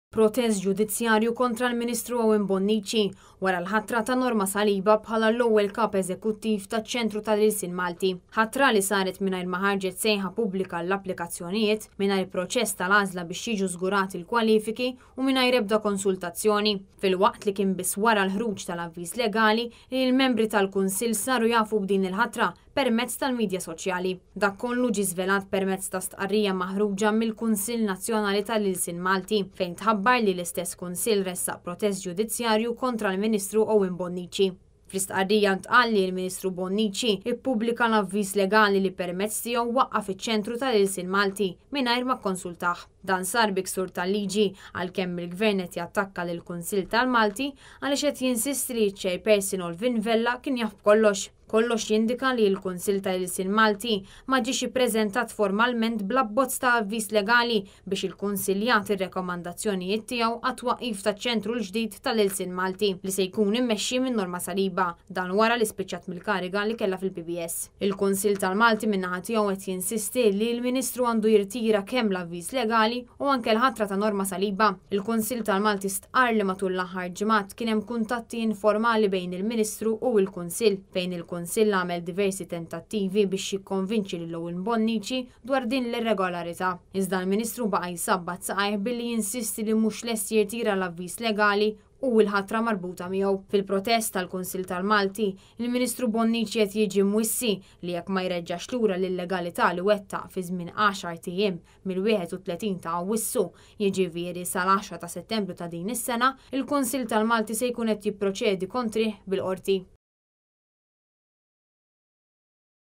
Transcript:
Protest ġudizzjarju kontra l-Ministru Owen Bonnici wara l-ħatra ta' Norma Saliba bħala l-ewwel kap eżekuttiv taċ-ċentru tal-Ilsin Malti. Ħatra li saret mingħajr ma ħarġet sejħa pubblika l-applikazzjonijiet, mingħajr proċess tal-għażla biex jiġu żgurati l-kwalifiki u mingħajr ebda konsultazzjoni. Fil-waqt li kien biss wara l-ħruġ tal-avviż legali li l-membri tal-Kunsill saru jafu b'din il-ħatra permezz tal-midja soċjali. Dak kollu ġie żvelat permezz ta' stqarrija maħruġa mill-Kunsill Nazzjonali tal-Ilsin Malti fejn tħabbar li l-istess kunsill ressaq protest ġudizzjarju kontra l-Ministru Owen Bonnici. Fl-istqarrija ntqal li l-Ministru Bonnici ippubblika l-avviż legali li permezz tiegħu waqqaf iċ-ċentru tal-Ilsin Malti mingħajr ma kkonsultah. Dan sar biksur tal-liġi għalkemm il-Gvern qed jattakka lill-Kunsill tal-Malti għaliex qed jinsisti li ċ-chairperson Olvin Vella kien jaf kollox. Kollox jindika li l-Kunsill tal-Ilsin Malti ma ġiex ippreżentat formalment bl-abbozz ta' avviż legali biex il-Kunsill jagħti r-rekomandazzjonijiet tiegħu għat-twaqqif taċ-ċentru l-ġdid tal-Ilsin Malti li se jkun immexxi minn Norma Saliba, dan wara li spiċċat mill-kariga li kellha fil-PBS. Il-Kunsill tal-Malti min-naħa tiegħu qed jinsisti li l-Ministru għandu jirtira kemm l-avviż legali u anke l-ħatra ta' Norma Saliba. Il-Kunsill tal-Malti stqar li matul l-aħħar ġimgħat kien hemm kuntatti informali bejn il-Ministru u l-Kunsill fejn il-Kunsill għamel diversi tentattivi biex jikkonvinċi lil Owen Bonnici dwar din l-irregolarità. Iżda l-Ministru baqa' jsabbat saqajh billi jinsisti li mhux lest jirtira l-avviż legali u l-ħatra marbuta miegħu. Fil-protest tal-Kunsill tal-Malti, il-Ministru Bonnici qed jiġi mwissi li jekk ma jreġġax lura lill-legalità li wettaq fi żmien 10 ijiem mill-31 ta' Awwissu, jiġifieri sal-10 ta' Settembru ta' din is-sena, il-Kunsill tal-Malti se jkun qed jipproċedi kontrih bil-qorti.